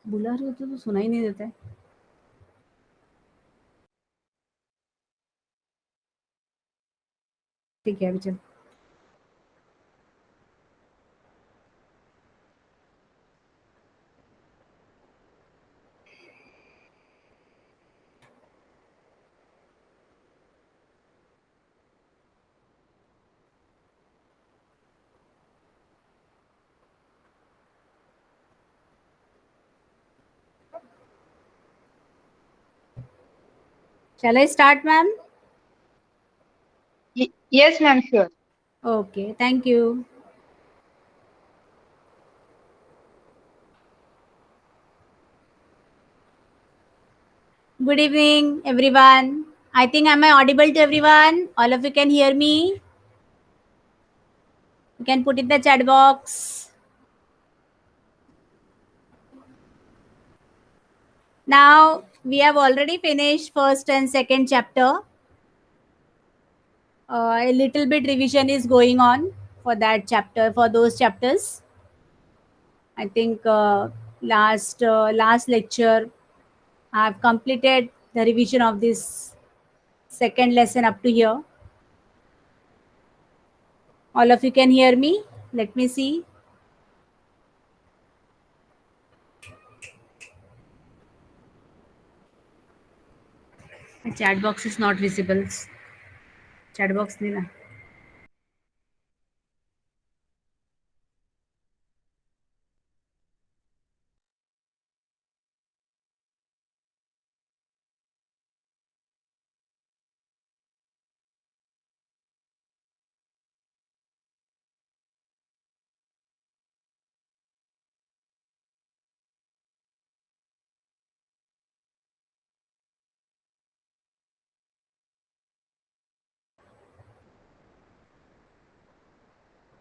बुला रही हो तो सुनाई नहीं देता है. ठीक है, अभी चल. Shall I start, ma'am? Yes, ma'am, sure. Okay, thank you. Good evening, everyone. I think am I audible to everyone? All of you can hear me? You can put in the chat box. Now, we have already finished first and second chapter. A little bit revision is going on for that chapter, for those chapters. I think last lecture, I have completed the revision of this second lesson up to here. All of you can hear me? Let me see. The chat box is not visible. Chat box नहीं ना.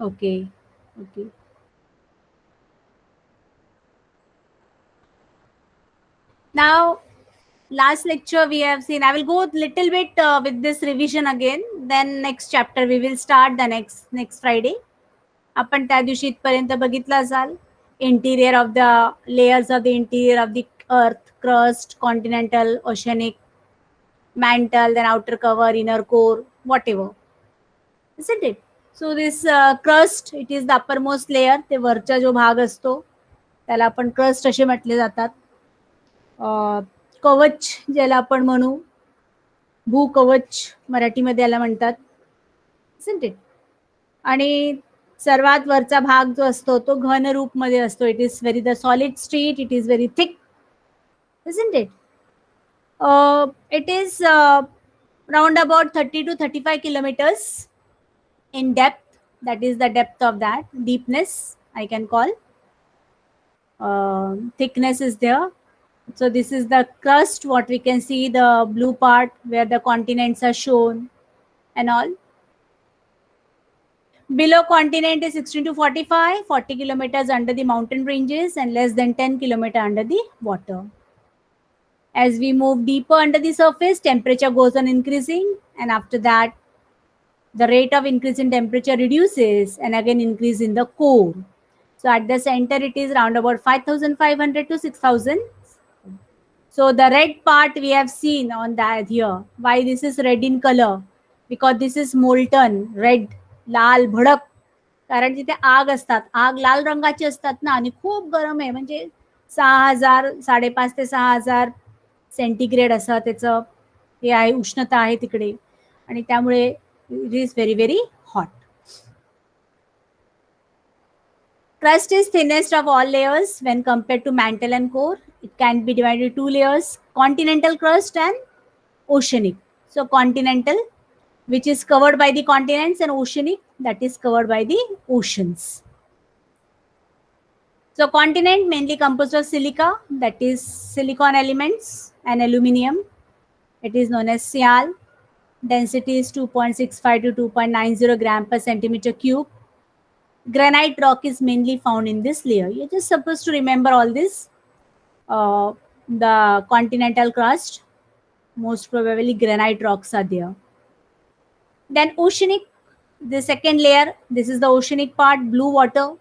Okay. Okay. Now, last lecture we have seen. I will go little bit with this revision again. Then next chapter we will start the next Friday. आपण त्या दिवशी इथपर्यंत बघितलं असाल. Interior of the layers of the interior of the earth, crust, continental, oceanic, mantle, then outer cover, inner core, whatever. Isn't it? So this crust, it is the uppermost layer. ते वरचा जो भाग असतो त्याला आपण crust असे म्हटले जातात. कवच ज्याला आपण म्हणू, भूकवच मराठीमध्ये याला म्हणतात. Isn't it? आणि सर्वात वरचा भाग जो असतो तो घन रूप मध्ये असतो. It is very the solid street, it is very thick. Isn't it? It is round about 30 to 35 kilometers in depth. That is the depth of that. Deepness, I can call. Thickness is there. So this is the crust, what we can see, the blue part where the continents are shown and all. Below continent is 16 to 45, 40 kilometers under the mountain ranges and less than 10 kilometers under the water. As we move deeper under the surface, temperature goes on increasing, and after that, the rate of increase in temperature reduces and again increase in the core. So at the center, it is around about 5,500 to 6,000. So the red part we have seen on that here. Why this is red in color? Because this is molten red, लाल भडक. कारण तिथे आग असतात. आग लाल रंगाची असतात ना आणि खूप गरम आहे. म्हणजे 6,000 5,500 ते 6,000 सेंटीग्रेड असं त्याचं हे आहे, उष्णता आहे तिकडे. आणि त्यामुळे it is very very hot. Crust is thinnest of all layers when compared to mantle and core. It can be divided into two layers, continental crust and oceanic. So continental, which is covered by the continents, and oceanic, that is covered by the oceans. So continent mainly composed of silica, that is silicon elements, and aluminium. It is known as Sial. Density is 2.65 to 2.90 gram per centimeter cube. Granite rock is mainly found in this layer. You're just supposed to remember all this. The continental crust, most probably granite rocks are there. Then oceanic, the second layer, this is the oceanic part, blue water,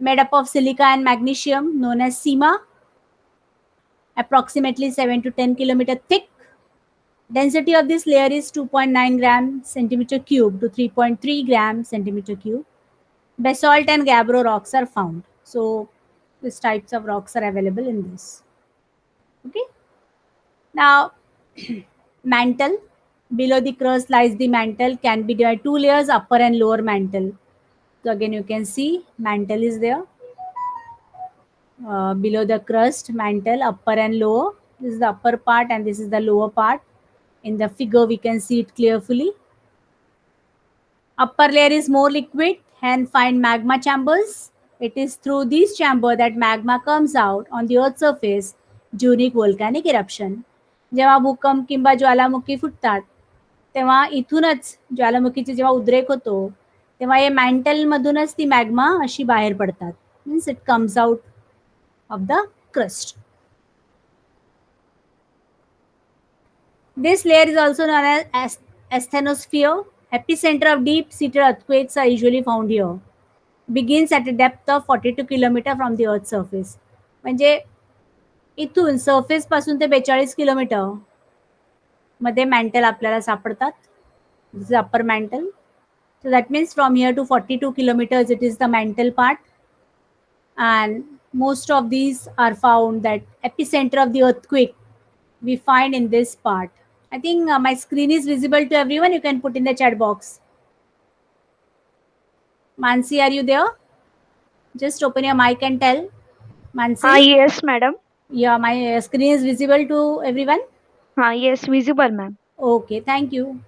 made up of silica and magnesium, known as SEMA. approximately 7 to 10 kilometer thick. Density of this layer is 2.9 gram centimeter cube to 3.3 gram centimeter cube. Basalt and gabbro rocks are found. So these types of rocks are available in this. Okay. Now, mantle. Below the crust lies the mantle, can be divided two layers, upper and lower mantle. So again, you can see mantle is there. Below the crust, mantle, upper and lower. This is the upper part and this is the lower part. In the figure, we can see it clearly. Upper layer is more liquid and find magma chambers. It is through these chamber that magma comes out on the earth's surface during volcanic eruption. जेव्हा भूकंप किंवा ज्वालामुखी फुटतात तेव्हा इथूनच ज्वालामुखीचे जेव्हा उद्रेक होतो तेव्हा हे मॅन्टल मधूनच ती मॅग्मा अशी बाहेर पडतात. Means it comes out of the crust. This layer is also known as asthenosphere. Epicenter of deep-seated earthquakes are usually found here. Begins at a depth of 42 kilometer from the earth's surface. म्हणजे इथून surface पासून ते 42 kilometre मध्ये mantle आपल्याला सापडतात. This is upper mantle. So that means from here to 42 kilometers it is the mantle part. And most of these are found that epicenter of the earthquake we find in this part. I think my screen is visible to everyone. You can put in the chat box. Mansi, are you there? Just open your mic and tell. Mansi? Yes, madam. Yeah, my screen is visible to everyone. Yes, visible, ma'am. Okay, thank you.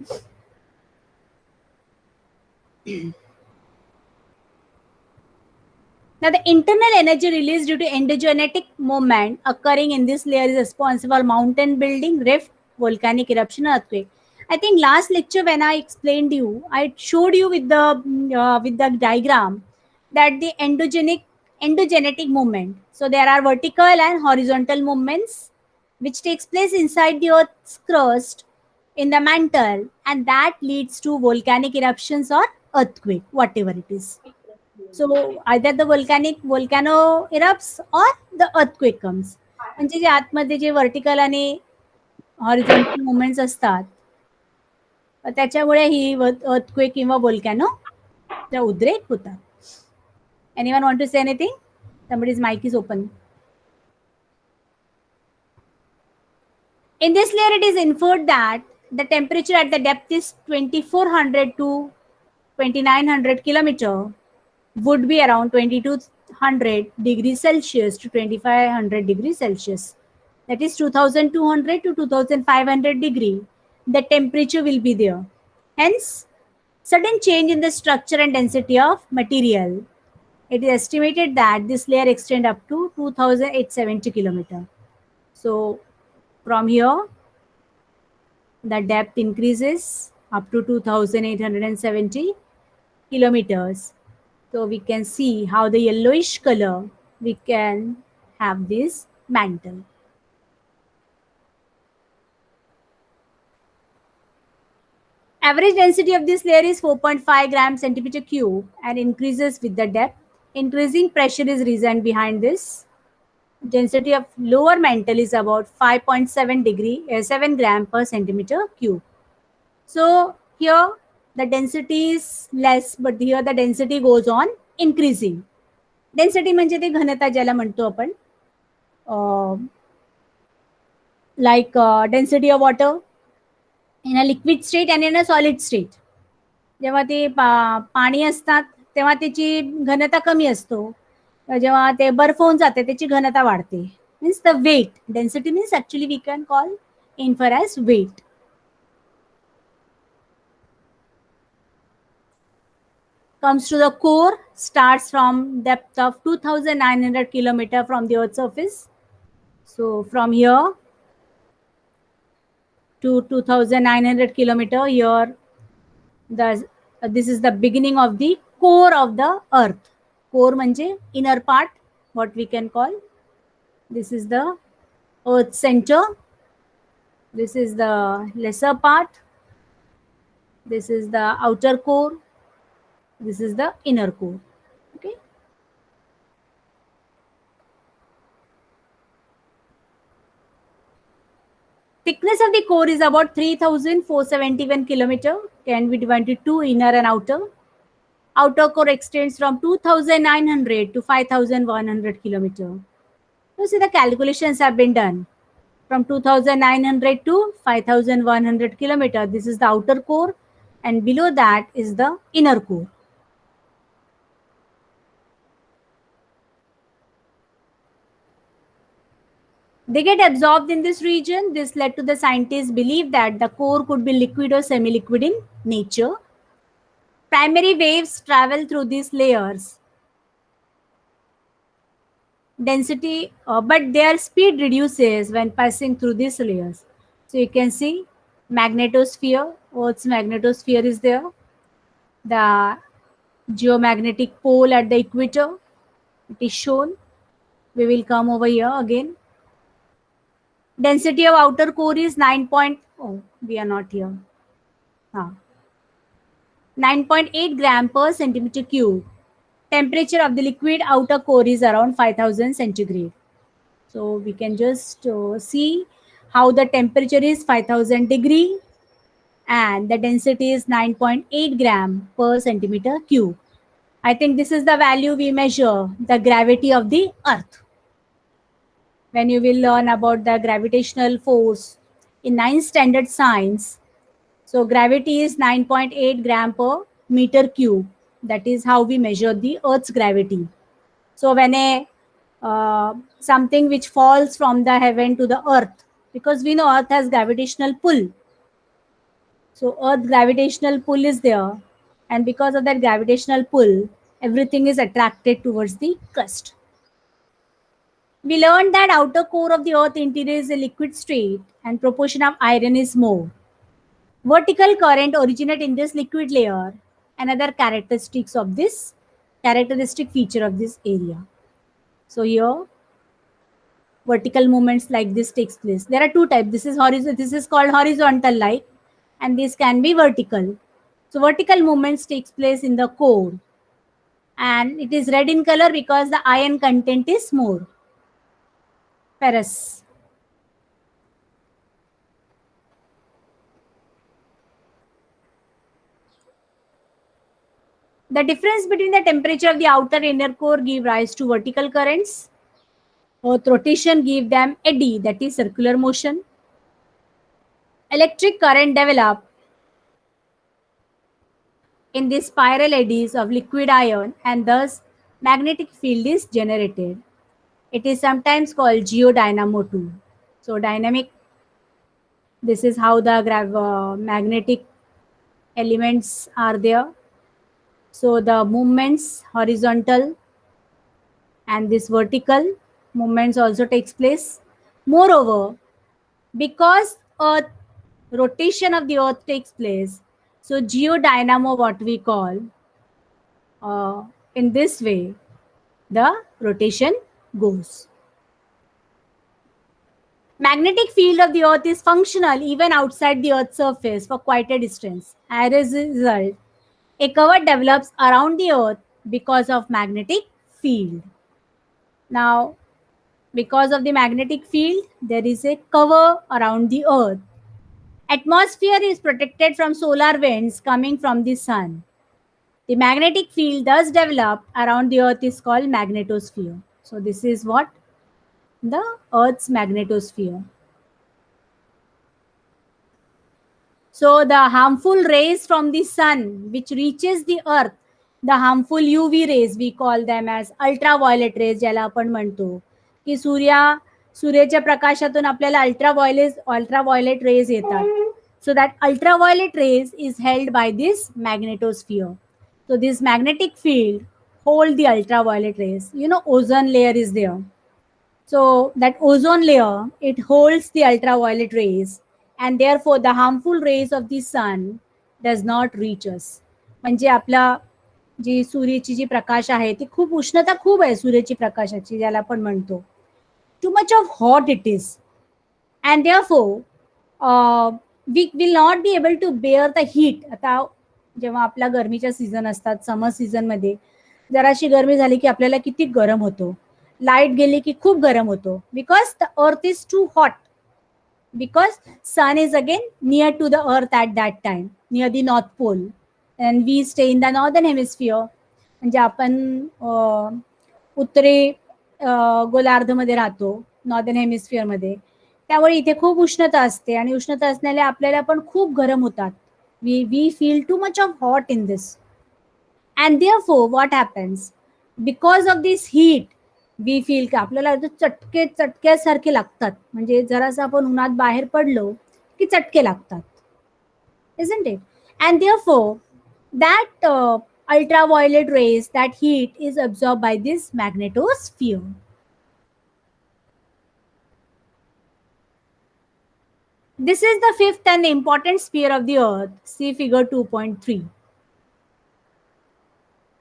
Now, the internal energy released due to endogenetic movement occurring in this layer is responsible for mountain building, rift, volcanic eruption, earthquake. I think last lecture when I explained you, I showed you with the diagram that the endogenetic movement. So there are vertical and horizontal movements which takes place inside the Earth's crust in the mantle, and that leads to volcanic eruptions or earthquake, whatever it is. So either the volcano erupts or the earthquake comes. म्हणजे जे आतमध्ये जे vertical आणि horizontal movements असतात त्याच्यामुळे ही earthquake किंवा volcano चा उद्रेक होतात. Anyone want to say anything? Somebody's mic is open. In this layer, it is inferred that the temperature at the depth is 2400 to 2900 kilometer would be around 2200 degrees Celsius to 2500 degrees Celsius. That is 2200 to 2500 degree. The temperature will be there. Hence, sudden change in the structure and density of material. It is estimated that this layer extend up to 2870 kilometer. So, from here, the depth increases up to 2870 kilometers. So we can see how the yellowish color we can have this mantle. Average density of this layer is 4.5 gram centimeter cube and increases with the depth. Increasing pressure is reason behind this. Density of lower mantle is about 7 gram per centimeter cube. So here the density is less, but here the density goes on increasing. Density म्हणजे ते घनता ज्याला म्हणतो आपण, like density of water in a liquid state and in a solid state. जेव्हा ते पाणी असतात तेव्हा त्याची घनता कमी असतो, जेव्हा ते बर्फ होऊन जाते त्याची घनता वाढते. Means the weight. Density means actually we can call infer as weight. Comes to the core, starts from depth of 2900 kilometer from the Earth's surface. So from here to 2900 kilometer, here this is the beginning of the core of the Earth. Core म्हणजे inner part, what we can call. This is the Earth center. This is the lesser part. This is the outer core. This is the inner core. Okay. Thickness of the core is about 3,471 kilometer, can be divided into two, inner and outer. Outer core extends from 2,900 to 5,100 kilometer. You see the calculations have been done. From 2,900 to 5,100 kilometer, this is the outer core, and below that is the inner core. They get absorbed in this region. This led to the scientists believe that the core could be liquid or semi-liquid in nature. Primary waves travel through these layers. Density, but their speed reduces when passing through these layers. So you can see magnetosphere, Earth's magnetosphere is there. The geomagnetic pole at the equator, it is shown. We will come over here again. Density of outer core is 9. Oh, we are not here. 9.8 gram per centimeter cube. Temperature of the liquid outer core is around 5,000 centigrade. So we can just see how the temperature is 5,000 degree and the density is 9.8 gram per centimeter cube. I think this is the value we measure the gravity of the earth. When you will learn about the gravitational force in 9th standard science, so gravity is 9.8 gram per meter cube. That is how we measure the earth's gravity. So when a something which falls from the heaven to the earth, because we know earth has gravitational pull. So earth gravitational pull is there, and because of that gravitational pull, everything is attracted towards the crust. We learned that outer core of the earth interior is a liquid state and proportion of iron is more. Vertical current originate in this liquid layer, another characteristic feature of this area. So here vertical movements like this takes place. There are two types. This is called horizontal like, and this can be vertical. So vertical movements takes place in the core, and it is red in color because the iron content is more. Ferrous. The difference between the temperature of the outer and inner core give rise to vertical currents. Earth rotation give them eddy, that is circular motion. Electric current develop in the spiral eddies of liquid iron, and thus magnetic field is generated. It is sometimes called geodynamo too. So dynamic, this is how the magnetic elements are there. So the movements horizontal and this vertical movements also takes place. Moreover, because earth rotation of the earth takes place, so geodynamo, what we call, in this way the rotation goes. Magnetic field of the earth is functional even outside the earth's surface for quite a distance. As a result, a cover develops around the earth because of magnetic field. Now, because of the magnetic field, there is a cover around the earth. Atmosphere is protected from solar winds coming from the sun. The magnetic field thus developed around the earth is called magnetosphere. So this is what the earth's magnetosphere. So the harmful rays from the sun which reaches the earth, the harmful UV rays, we call them as ultraviolet rays, ज्याला आपण म्हणतो की सूर्याच्या प्रकाशातून आपल्याला ultraviolet rays येतात. So that ultraviolet rays is held by this magnetosphere. So this magnetic field hold the ultraviolet rays. You know, ozone layer is there. So that ozone layer, it holds the ultraviolet rays, and therefore the harmful rays of the sun does not reach us. म्हणजे आपला जी सूर्याची जी प्रकाश आहे ती खूप उष्णता खूप आहे सूर्याची प्रकाशाची, ज्याला आपण म्हणतो. Too much of hot it is, and therefore we will not be able to bear the heat. आता जेव्हा आपल्या गरमीच्या सीझन असतात, समर सीझन मध्ये जराशी गरमी झाली की आपल्याला किती गरम होतो, लाईट गेली की खूप गरम होतो, because the earth is too hot. because sun is again near to the earth at that time, near the north pole, and we stay in the northern hemisphere. म्हणजे आपण उत्तरे गोलार्धमध्ये राहतो, नॉर्दर्न हेमिस्फिअरमध्ये. त्यामुळे इथे खूप उष्णता असते आणि उष्णता असल्याने आपल्याला पण खूप गरम होतात. We feel too much of hot in this. And therefore what happens, because of this heat we feel की आपल्याला चटक्यासारखे लागतात. म्हणजे जरासं आपण उन्हात बाहेर पडलो की चटके लागतात, isn't it? And therefore, that ultraviolet rays, that heat is absorbed by this magnetosphere. This is the fifth and important sphere of the earth. See figure 2.3.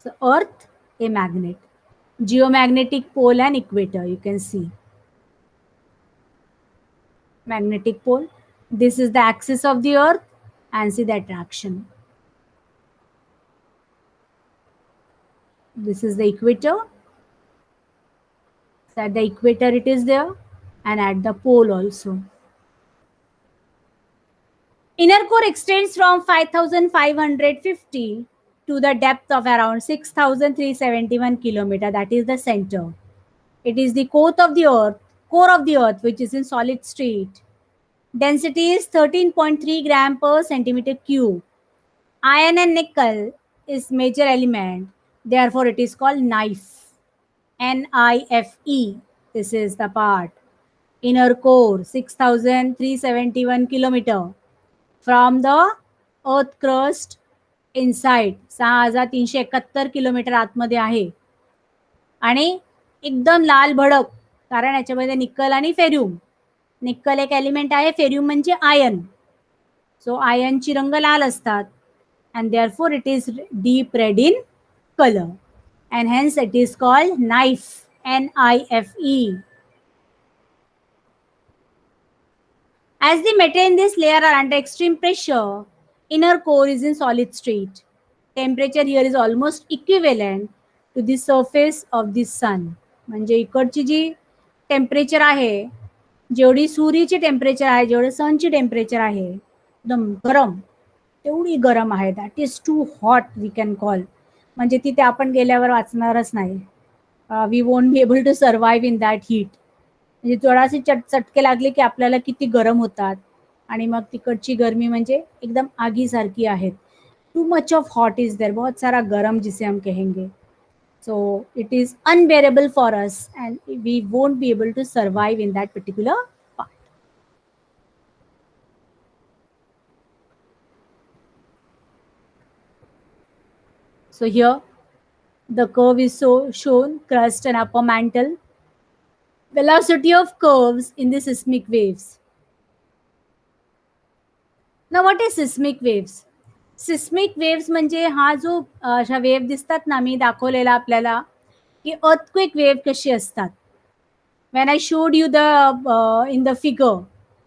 So earth, a magnet, geomagnetic pole and equator, you can see. Magnetic pole, this is the axis of the earth, and see the attraction. This is the equator. So at the equator it is there, and at the pole also. Inner core extends from 5,550 to the depth of around 6,371 kilometer. That is the center. It is the core of the earth, which is in solid state. Density is 13.3 gram per centimeter cube. Iron and nickel is major element. Therefore, it is called knife. NIFE. This is the part. Inner core 6,371 kilometer. From the earth crust inside 6,371 kilometre आतमध्ये आहे आणि एकदम लाल भडक, कारण याच्यामध्ये निकल आणि Ferium. निकल एक एलिमेंट आहे, फेरियम म्हणजे आयन. सो आयनची रंग लाल असतात, and therefore it is deep red in colour, and hence it is called NIFE. NIFE. As the metal in this layer are under extreme pressure, inner core is in solid state. Temperature here is almost equivalent to the surface of the sun. म्हणजे इकडची जी temperature आहे, जेवढी सूर्याची temperature आहे, जेवढे सनची temperature आहे, एकदम गरम, तेवढी गरम आहे. That is too hot we can call. म्हणजे तिथे आपण गेल्यावर वाचणारच नाही. We won't be able to survive in that heat. म्हणजे थोडासे चटके लागले की आपल्याला किती गरम होतात, आणि मग तिकडची गरमी म्हणजे एकदम आगीसारखी आहेत. Too much of hot is there, बहुत सारा गरम जिसे हम कहेंगे. So it is unbearable for us and we won't be able to survive in that particular part. So here the curve is shown, crust and upper mantle. Velocity of curves in the seismic waves. Now what is seismic waves? Seismic waves म्हणजे हा जो अशा wave दिसतात ना, मी दाखवलेला आपल्याला की earthquake wave कशी असतात. When I showed you the in the figure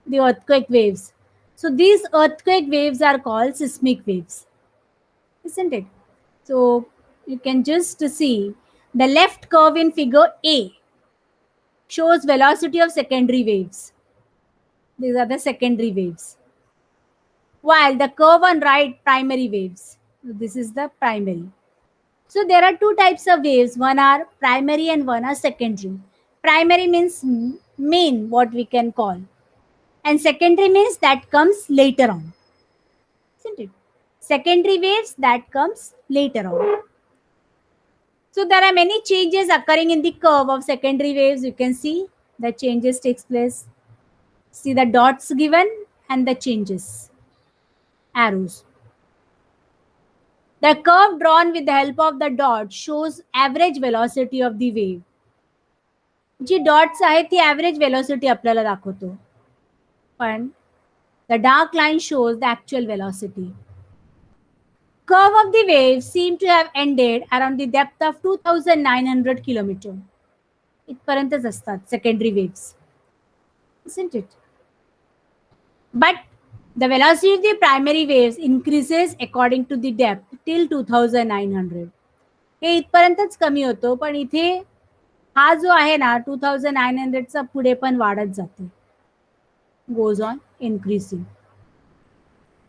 the earthquake waves. So these earthquake waves are called seismic waves, isn't it? So you can just see the left curve in figure A shows velocity of secondary waves. These are the secondary waves. While the curve on right, primary waves. This is the primary. So there are two types of waves. One are primary and one are secondary. Primary means main, what we can call. And secondary means that comes later on. Isn't it? Secondary waves that comes later on. So there are many changes occurring in the curve of secondary waves. You can see the changes takes place. See the dots given and the changes. Arrows. The curve drawn with the help of the dot shows average velocity of the wave. जी dots आहेत ती average velocity आपल्याला दाखवतो, पण the dark line shows the actual velocity. Curve of the wave seem to have ended around the depth of 2,900 kilometer. इथपर्यंतच असतात secondary waves, isn't it? But the velocity of the primary waves increases according to the depth till 2,900. हे इथपर्यंतच कमी होतो, पण इथे हा जो आहे ना 2,900चा पुढे पण वाढत जातो. goes on increasing.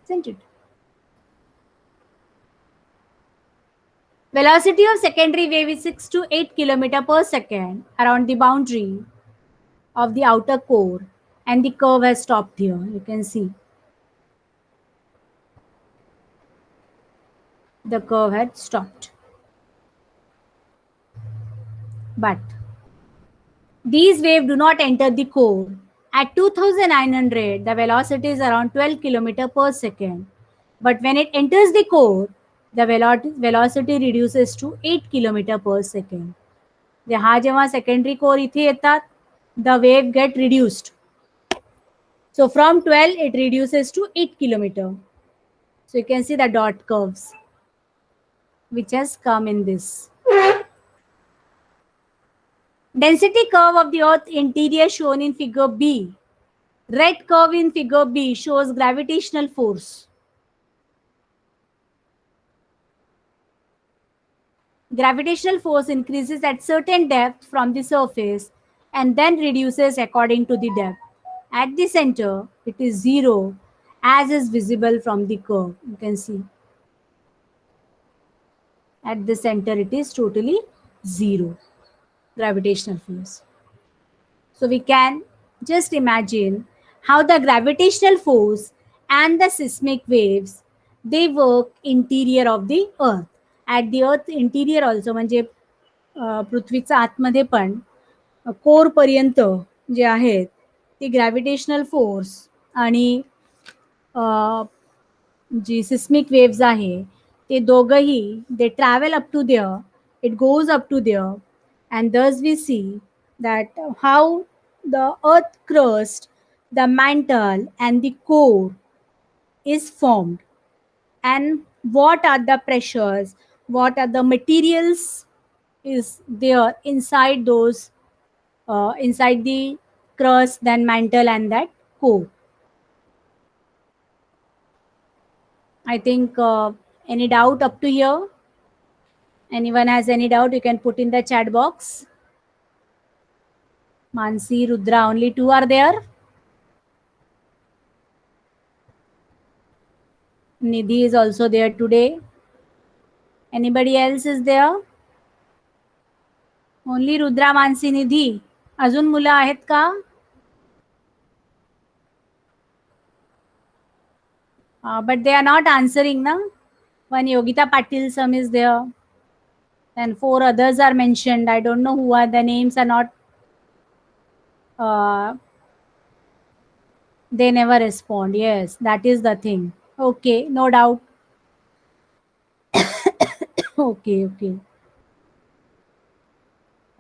Isn't it? Velocity of secondary wave is 6 to 8 km per second around the boundary of the outer core, and the curve has stopped here. You can see the curve had stopped. But these waves do not enter the core. At 2900, the velocity is around 12 km per second. But when it enters the core, the velocity reduces to 8 km per second. हा जेव्हा secondary core इथे येतात, the wave get reduced. So from 12, it reduces to 8 km. So you can see the dot curves, which has come in this. Density curve of the Earth interior shown in figure B. Red curve in figure B shows gravitational force. Gravitational force increases at certain depth from the surface and then reduces according to the depth. At the center, it is 0, as is visible from the curve. You can see. At the center, it is totally 0 gravitational force. So we can just imagine how the gravitational force and the seismic waves, they work interior of the earth. At the earth interior also, म्हणजे पृथ्वीच्या आतमध्ये पण core पर्यंत जे आहेत ती gravitational force आणि जी seismic waves आहे ते दोघंही they travel up to there, it goes up to there, and thus we see that how the earth crust, the mantle and the core is formed, and what are the pressures, what are the materials is there inside those inside the crust, then mantle and that core. I think any doubt up to here? Anyone has any doubt, you can put in the chat box. Mansi, Rudra, only two are there. Nidhi is also there today. Anybody else is there? Only Rudra, Mansi, Nidhi. अजून मुलं आहेत का? But they are not answering, na? One Yogita Patil, some is there. And 4 others are mentioned. I don't know who are, the names are not. They never respond. Yes, that is the thing. Okay, no doubt. Okay.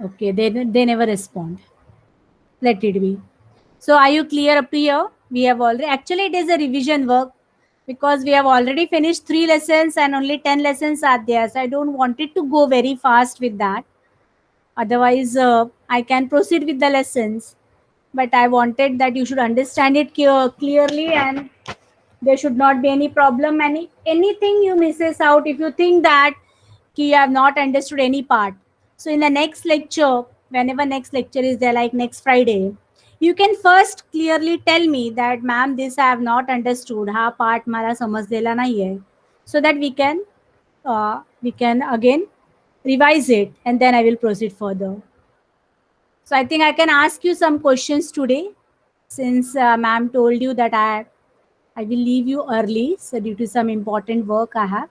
Okay, they never respond. Let it be. So are you clear up to here? We have already, actually it is a revision work because we have already finished 3 lessons and only 10 lessons are there. So I don't want it to go very fast with that. Otherwise, I can proceed with the lessons. But I wanted that you should understand it clearly and there should not be any problem. Anything you misses out, if you think that you have not understood any part. So in the next lecture, whenever next lecture is there, like next Friday, you can first clearly tell me that ma'am, this I have not understood, ha part mara समजलेला नाहीये, so that we can again revise it and then I will proceed further. So I think I can ask you some questions today, since ma'am told you that I will leave you early, so due to some important work I have.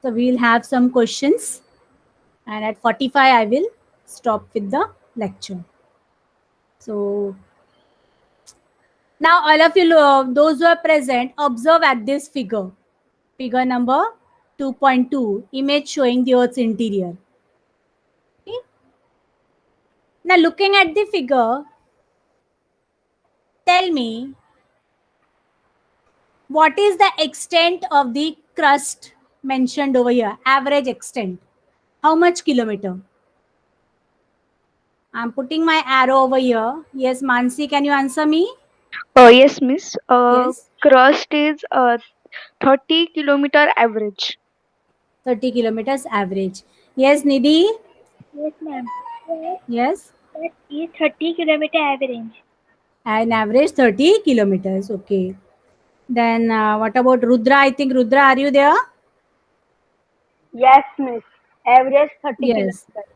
So we will have some questions, and at 45 I will stop with the lecture. So now all of you, those who are present, observe at this figure. Figure number 2.2, image showing the Earth's interior. Okay. Now looking at the figure, tell me, what is the extent of the crust mentioned over here? Average extent. How much kilometer? I'm putting my arrow over here. Yes, Mansi, can you answer me? Yes, miss. Yes. Crust is 30 kilometer average. 30 kilometers average. Yes, Nidhi? Yes, ma'am. Yes. That is 30 kilometer average. An average 30 kilometers. Okay. Then what about Rudra? I think Rudra, are you there? Yes, miss. Average 30 Yes. kilometers.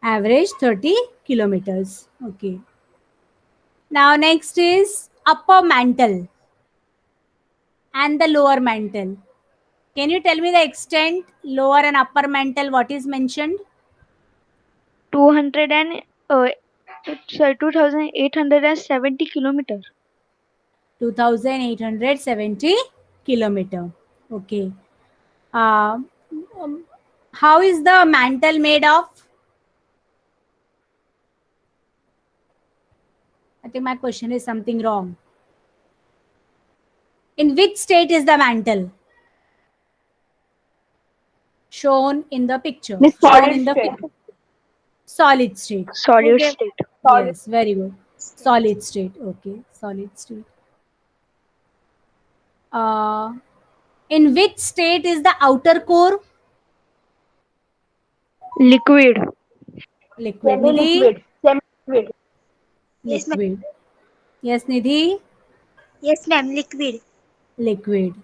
Average 30 kilometers. Okay. Now next is upper mantle and the lower mantle. Can you tell me the extent, lower and upper mantle, what is mentioned? 200 and sorry 2870 kilometer. 2870 kilometer. Okay. Uh, um, how is the mantle made of? I think my question is something wrong. In which state is the mantle? Shown in the picture. Miss, Shown solid in the state. figure. Solid state. Who Solid gave? state. Solid. Yes, very good. Solid state. Okay, solid state. Uh, in which state is the outer core? Liquid. Liquid. Nidhi? Semi-liquid. Semi-liquid. Yes, ma'am. Liquid. Yes, Nidhi? Yes, ma'am. Liquid. Liquid.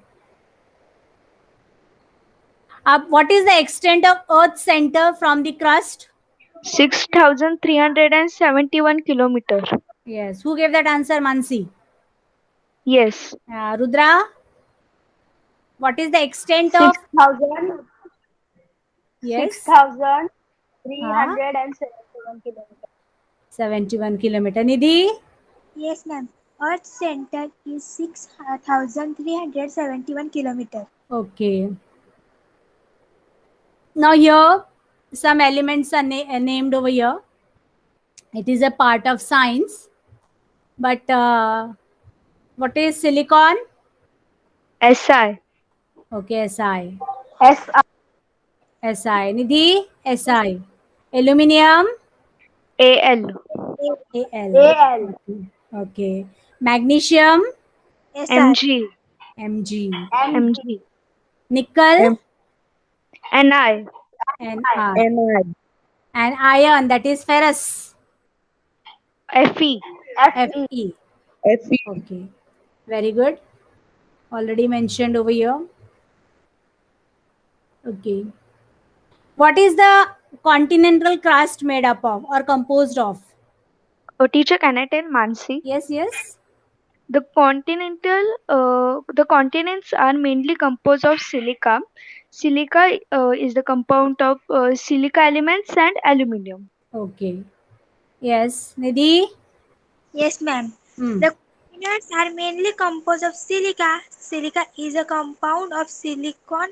What is the extent of Earth's center from the crust? 6371 kilometer. Yes. Who gave that answer? Mansi. Yes. Rudra? What is the extent of? 6,000. Yes. 6,371 kilometers. 71 kilometer. Nidhi? Yes, ma'am. Earth's center is 6,371 kilometers. Okay. Now here, some elements are named over here. It is a part of science. But what is silicon? SI. Okay, Si. S. Si. Nidhi? Si. Aluminium? AL. Al. AL. Okay. Magnesium? SI. Mg. Mg. Mg. Nickel? Ni. Ni. Ni. And iron, that is ferrous. Fe. Fe. Fe. Okay. Very good. Already mentioned over here. Okay. What is the continental crust made up of or composed of? Oh, teacher, can I tell Mansi? Yes, yes. The continents are mainly composed of silica. Silica is the compound of silica elements and aluminium. Okay. Yes. Nidhi? Yes, ma'am. Hmm. The continents are mainly composed of silica. Silica is a compound of silicon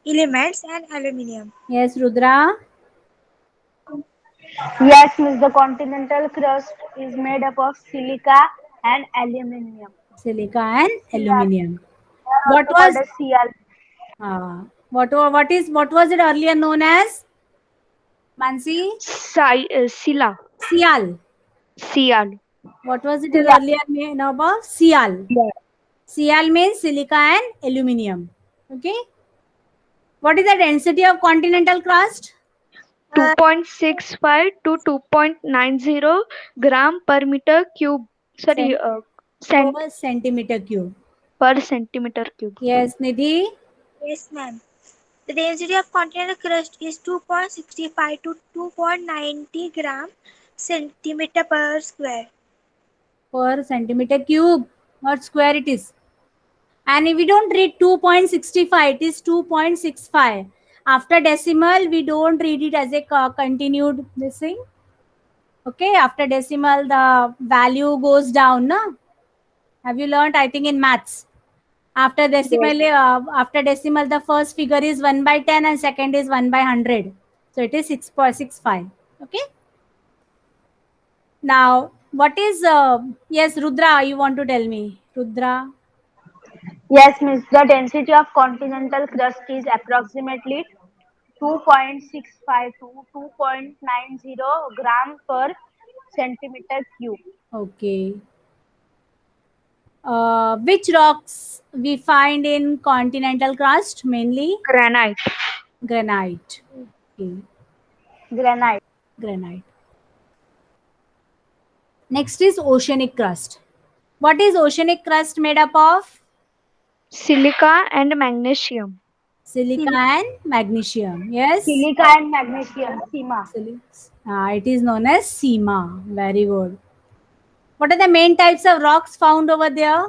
elements and aluminium. Yes, Rudra? Yes, miss. The continental crust is made up of silica and aluminium. Silica and Cr. aluminium. They are What also called was as Cr. what was it earlier known as? Mansi? Sila. Sial. Sial. What was it Cr. earlier known about? Sial. Sial means silica and aluminium. Okay. What is the density of continental crust? 2.65 to 2.90 gram per meter cube. Sorry, Per centimeter cube. per centimeter cube. Yes, Nidhi? Yes, ma'am. The density of continental crust is 2.65 to 2.90 gram centimeter per square. Per centimeter cube. Not square it is. And if we don't read 2.65, it is 2.65. After decimal, we don't read it as a continued this thing. Okay, after decimal, the value goes down. No? Have you learned? I think in maths. After decimal, the first figure is 1 by 10 and second is 1 by 100. So it is 6.65. Okay. Now, what is, yes, Rudra, you want to tell me? Rudra? Yes, miss. The density of continental crust is approximately 2.65 to 2.90 gram per centimeter cube. Okay. Which rocks we find in continental crust? Mainly Granite. granite. Okay. Granite. Granite. Next is oceanic crust. What is oceanic crust made up of? Silica and magnesium. Silica and magnesium. Yes. Silica and magnesium, SIMA. It is known as SEMA. Very good. What are the main types of rocks found over there?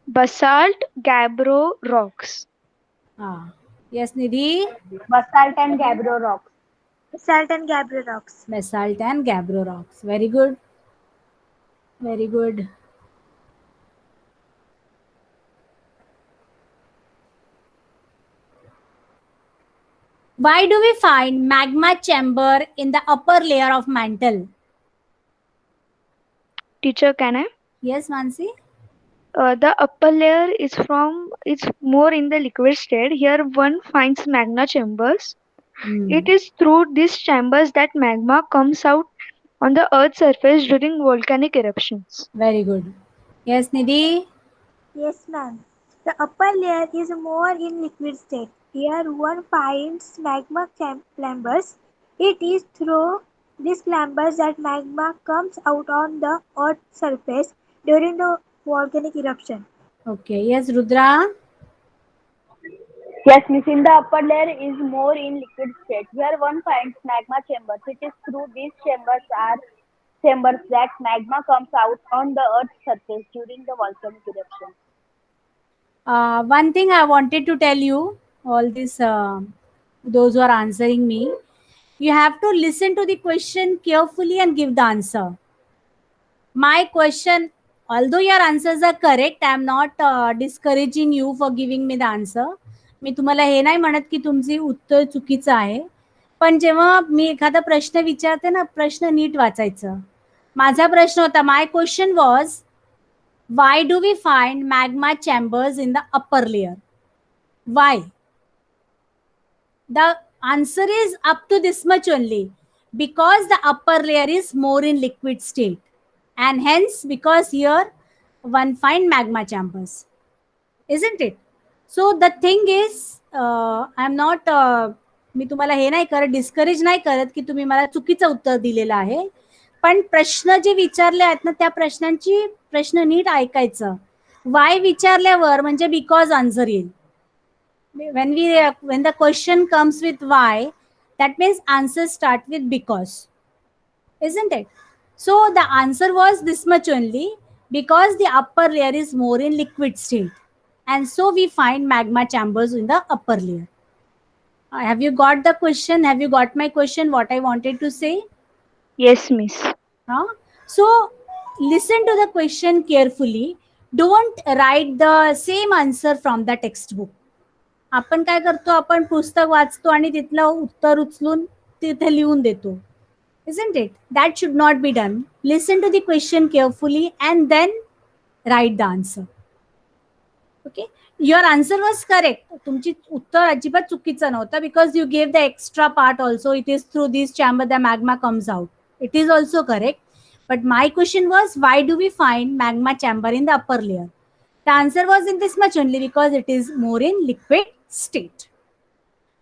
Basalt, gabbro rocks. Yes, Nidhi. Basalt and gabbro rocks. Basalt and gabbro rocks. Basalt and gabbro rocks. Very good. Very good. Why do we find magma chamber in the upper layer of mantle? Teacher, can I? Yes, Mansi. The upper layer is it's more in the liquid state. Here one finds magma chambers. It is through these chambers that magma comes out on the Earth's surface during volcanic eruptions. Very good. Yes, Nidhi. Yes, ma'am. The upper layer is more in liquid state. Here one finds magma chambers. It is through these chambers that magma comes out on the Earth's surface during the volcanic eruption. Okay. Yes, Rudra. Yes, Miss. In the upper layer is more in liquid state, where one finds magma chambers. It is through these chambers that magma comes out on the Earth's surface during the volcanic eruption. One thing I wanted to tell you, all this, those who are answering me, you have to listen to the question carefully and give the answer. My question, although your answers are correct, I am not discouraging you for giving me the answer. मी तुम्हाला हे नाही म्हणत की तुमचे उत्तर चुकीचं आहे, पण जेव्हा मी एखादा प्रश्न विचारते ना, प्रश्न नीट वाचायचं. माझा प्रश्न होता, my question was, why do we find magma chambers in the upper layer? Why? The answer is up to this much only, because the upper layer is more in liquid state, and hence because here one find magma chambers, isn't it? So the thing is, I'm not मी तुम्हाला हे नाही करत, discourage नाही करत की तुम्ही मला चुकीचं उत्तर दिलेलं आहे, पण प्रश्न जे विचारले आहेत ना, त्या प्रश्न नीट ऐकायचं. वाय विचारल्यावर म्हणजे बिकॉज आन्सर येईल. when the question comes with why, that means answer start with because, isn't it? So the answer was this much only, because the upper layer is more in liquid state, and so we find magma chambers in the upper layer. Have you got the question? Have you got my question, what I wanted to say? Yes, miss. So listen to the question carefully. Don't write the same answer from the textbook. आपण काय करतो, आपण पुस्तक वाचतो आणि तिथलं उत्तर उचलून तिथे लिहून देतो, isn't it? That should not be done. Listen to the question carefully and then write the answer. Okay, your answer was correct. तुमची उत्तर अजिबात चुकीचं नव्हतं, because you gave the extra part also. It is through this chamber the magma comes out. It is also correct. But my question was, why do we find magma chamber in the upper layer? The answer was in this much only, because it is more in liquid state.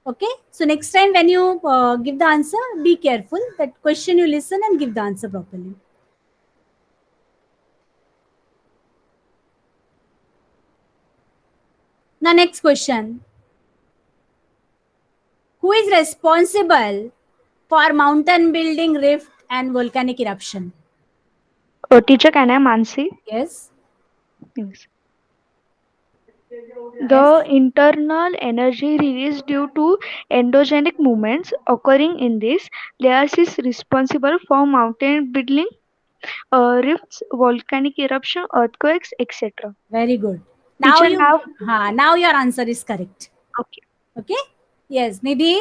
Okay, so next time when you give the answer, be careful that question you listen and give the answer properly. Now next question. Who is responsible for mountain building, rift and volcanic eruption? Teacher, can I, Mansi? Yes. Yes. The internal energy released due to endogenic movements occurring in these layers is responsible for mountain building, rifts, volcanic eruption, earthquakes, etc. Very good. Teacher, now your answer is correct. Okay. Okay. Yes, Nidhi.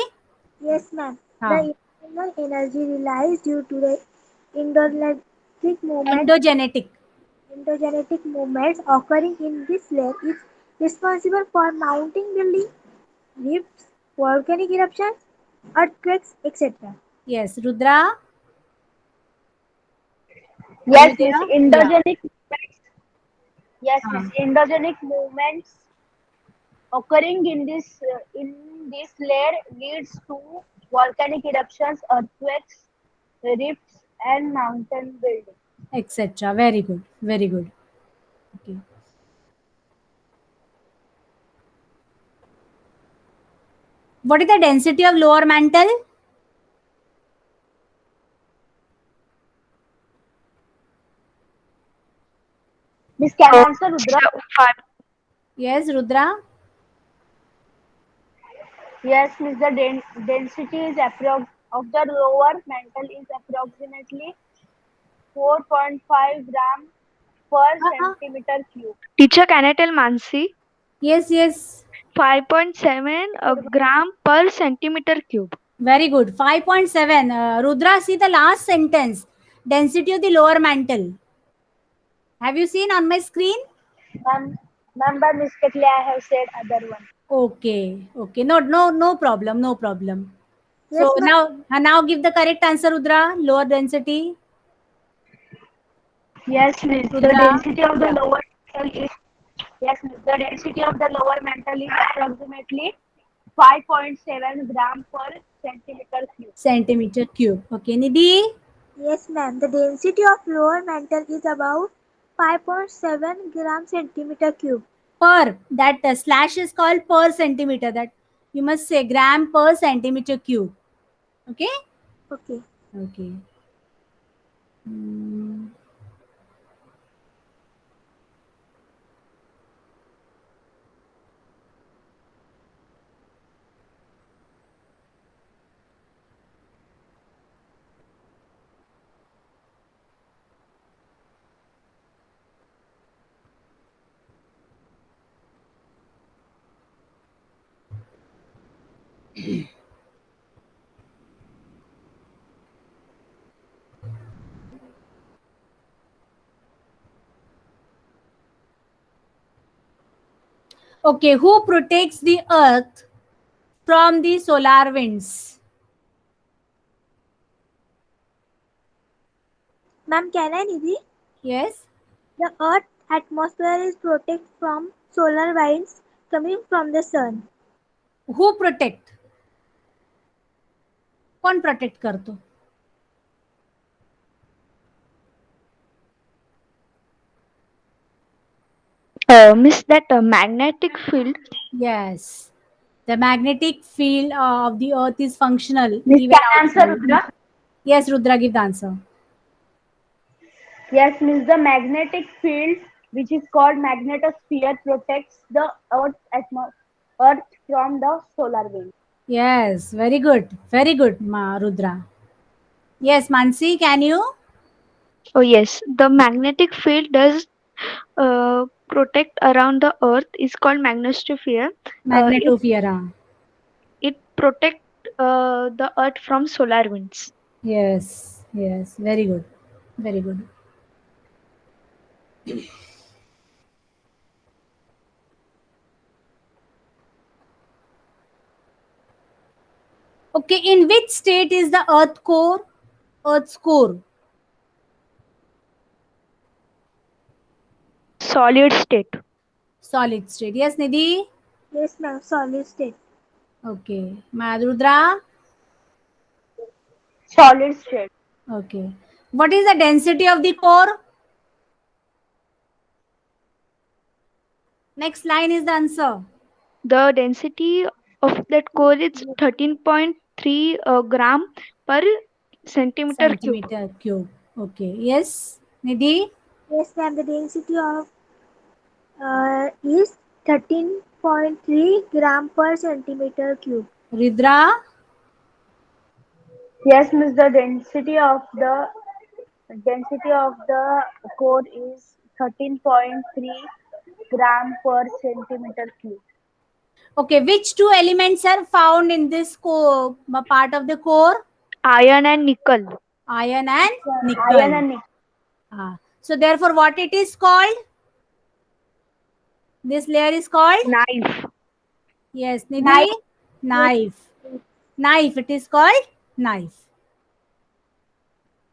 Yes, ma'am. The internal energy released due to the endogenetic movements occurring in this layer is responsible for mountain building, rifts, volcanic eruptions, earthquakes, etc. Yes, Rudra. Yes, Are you Miss. there? Endogenic movements. Yes, Miss. Endogenic movements occurring in this layer leads to volcanic eruptions, earthquakes, rifts, and mountain building. etc. Very good. Very good. Okay. What is the density of lower mantle? Miss, can Oh, I answer, Rudra? five. Yes, Rudra. Yes, Miss. The density is of the lower mantle is approximately 4.5 gram per Uh-huh. centimeter cube. Teacher, can I tell Mansi? Yes, yes. 5.7 gram per centimeter cube. Very good. 5.7. Rudra, see the last sentence. Density of the lower mantle. Have you seen on my screen? Ma'am, by mistakenly I have said other one. Okay. Okay. No, no, no problem. No problem. Yes, So ma'am. now give the correct answer, Rudra. Lower density. Yes, Miss. The Rudra. density of the Yeah. lower mantle is yes, Miss. The density of the lower mantle is approximately 5.7 gram per centimeter cube. Centimeter cube. Okay. Nidhi. Yes, ma'am. The density of lower mantle is about 5.7 gram centimeter cube. Per. That slash is called per centimeter. That you must say gram per centimeter cube. Okay. Okay. Okay. Hmm. Okay. Who protects the earth from the solar winds? Ma'am, can I, Nidhi? Yes. The Earth's atmosphere is protected from solar winds coming from the sun. Who protect? कौन protect करतो? Miss, that magnetic field. Yes. The magnetic field of the earth is functional Miss, even can I answer, outside. Rudra? Yes, Rudra, give the answer. Yes, Miss. The magnetic field, which is called magnetosphere, protects the Earth from the solar wind. Yes, very good, Rudra. Yes, Mansi, can you? Oh yes, the magnetic field does protect around the Earth is called magnetosphere. Uh, it Magnetosphere. it protect the Earth from solar winds. Yes, yes, very good, very good. Okay, in which state is the earth core? Earth's core. Solid state. Solid state. Yes, Nidhi? Yes, ma'am. Solid state. Okay. Rudra? Solid state. Okay. What is the density of the core? Next line is the answer. The density of that core is 13.3 gram per centimeter cube. Centimeter cube. Okay. Yes. Nidhi? Yes, ma'am. The density of is 13.3 gram per centimeter cube. Ridra? Yes, Miss. The density of the core is 13.3 gram per centimeter cube. Okay. Which two elements are found in this core, part of the core? Iron and nickel. Iron and Iron nickel. and nickel. So therefore, what it is called? This layer is called? Knife. Yes, Nidhi? Knife. Yes. Knife. Knife. It is called knife.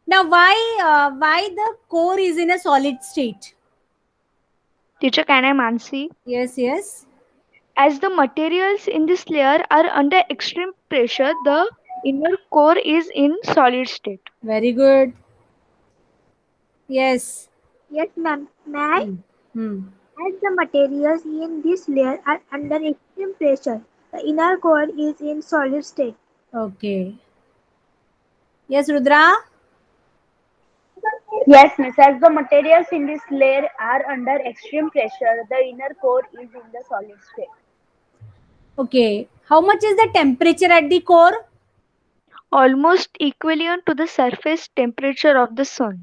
Now, why the core is in a solid state? Teacher, can I Mansi? Yes, yes. As the materials in this layer are under extreme pressure, the inner core is in solid state. Very good. Yes. Yes, ma'am. May I? Hmm. Hmm. As the materials in this layer are under extreme pressure, the inner core is in solid state. Okay. Yes, Rudra. Yes, miss. As the materials in this layer are under extreme pressure, the inner core is in the solid state. Okay. How much is the temperature at the core? Almost equivalent to the surface temperature of the sun.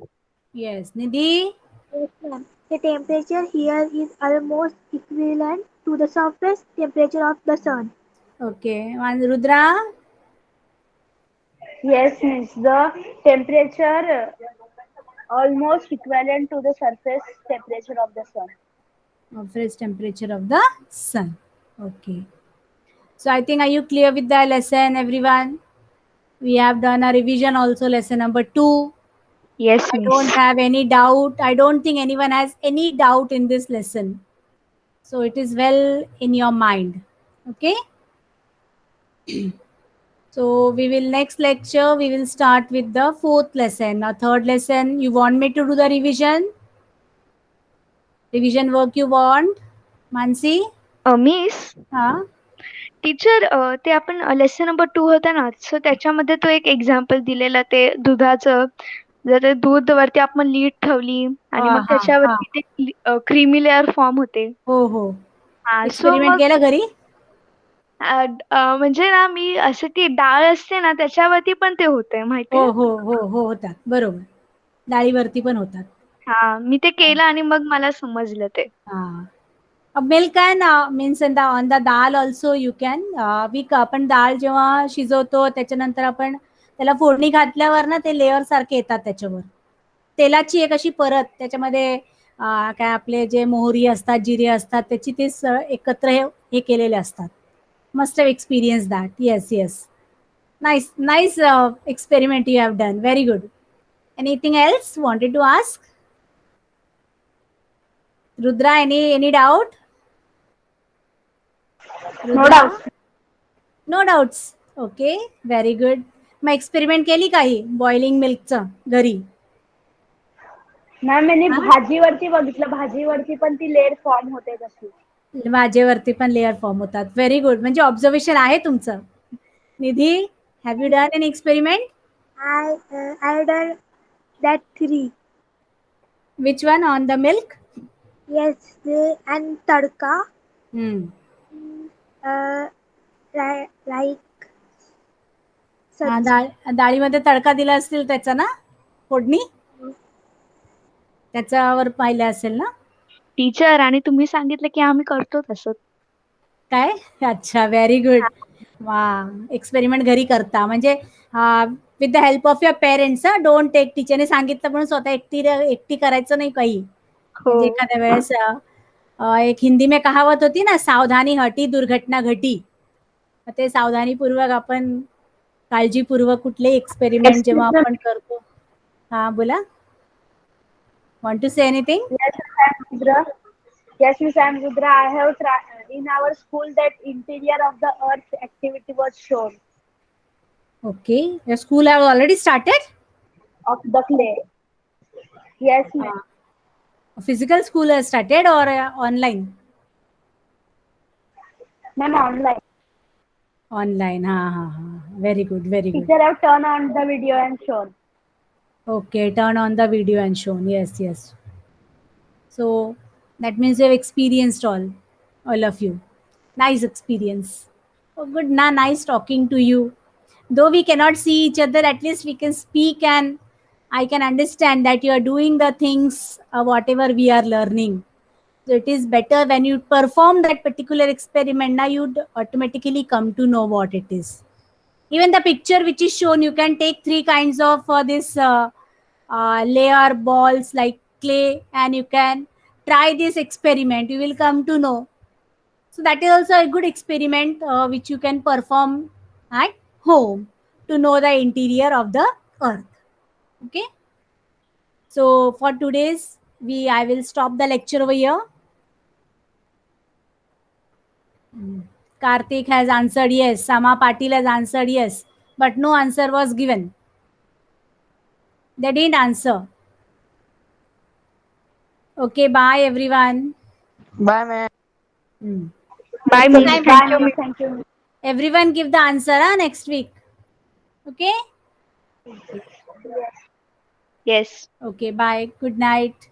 Yes. Nidhi. Yes, ma'am. The temperature here is almost equivalent to the surface temperature of the sun. Okay. And Rudra. Yes, miss. The temperature almost equivalent to the surface temperature of the sun. Average temperature of the sun. Okay. So I think, are you clear with the lesson, everyone? We have done a revision also, lesson number 2. Yes, I miss. don't have any doubt. I don't think anyone has any doubt in this lesson. So it is well in your mind. Okay. So we will next lecture, we will start with the 4th lesson. Now third lesson, you want me to do the revision? Revision work you want? Mansi? Miss Huh? Teacher ते आपण lesson number 2 होता ना सो त्याच्यामध्ये तो एक example दिलेला ते दुधाचं जर ते दूध वरती आपण लीड ठेवली आणि मग हा हा. त्याच्यावरती ते क्रीमी लेअर फॉर्म होते. हो हो. हा सो एक्सपेरिमेंट मग केलं घरी? म्हणजे ना मी असं ती डाळ असते ना त्याच्यावरती पण ते होते हो माहितीये. हो हो हो होतात. बरोबर. डाळीवरती पण होतात. हा मी ते केलं आणि मग मला समजलं ते. हा. Milk can means in the on the dal also you can आपण डाळ जेव्हा शिजवतो त्याच्यानंतर आपण त्याला फोडणी घातल्यावर ना ते लेअर सारखे येतात त्याच्यावर. तेलाची एक अशी परत त्याच्यामध्ये काय आपले जे मोहरी असतात, जिरे असतात त्याची ते एकत्र हे केलेले असतात. Must have experience that. Yes yes. Nice, nice experiment you have done. Very good. Anything else wanted to ask? Rudra, any doubt? No Rudra? doubt. No doubts. Okay. Very good. मग एक्सपेरिमेंट केली काही boiling मिल्कचं घरी? Ma'am मी हा? भाजीवरती बघितलं, भाजीवरती पण ती layer form होते तशी. भाजेवरती पण लेअर फॉर्म होतात. Very good. म्हणजे ऑब्झर्वेशन आहे तुमचं. Nidhi, have you done an experiment? I done that three. Which one on the milk? Yes, and tadka. Hmm. Uh, like हा, such. डाळीमध्ये तडका दिला असतील त्याचा ना फोडणी त्याच्यावर पाहिलं असेल ना टीचर आणि तुम्ही सांगितलं की आम्ही करतो तसं. काय? अच्छा, व्हेरी गुड. वा, एक्सपेरिमेंट घरी करता म्हणजे with the help of your parents. Don't take टीचरने सांगितलं म्हणून स्वतः एकटी करायचं नाही काही. हो. म्हणजे एखाद्या वेळेस एक हिंदी में कहावत होती ना, सावधानी हटी दुर्घटना घटी. ते सावधानीपूर्वक आपण काळजीपूर्वक कुठले एक्सपेरिमेंट जेव्हा Excuse me. आपण करतो. हा बोला. Want to say anything? Yes, Miss, I'm Rudra. Yes, Miss, I'm Rudra. I have in our school that interior of the earth activity was shown Okay. Your school have already started? of the clay. Yes, ma'am. Physical school has started or online? Ma'am, online. Online. Ha. Very good. Very good. Teacher have turned on the video and shown. Okay. Turn on the video and shown. Yes. So that means you have experienced all of you. Nice experience. Oh, good. Nice talking to you. Though we cannot see each other, at least we can speak and I can understand that you are doing the things whatever we are learning. So it is better when you perform that particular experiment. Now you'd automatically come to know what it is. Even the picture which is shown, you can take 3 kinds of this layer balls like clay, and you can try this experiment. You will come to know. So that is also a good experiment which you can perform at home to know the interior of the earth. Okay. So for today's, I will stop the lecture over here. Karthik has answered yes. Sama Patil has answered yes. But no answer was given. They didn't answer. Okay, bye everyone. Bye, ma'am. Hmm. Bye, Next Miss. time, Thank you, Miss. Thank you. everyone give the answer next week. Okay? Yes. Okay, bye. Good night.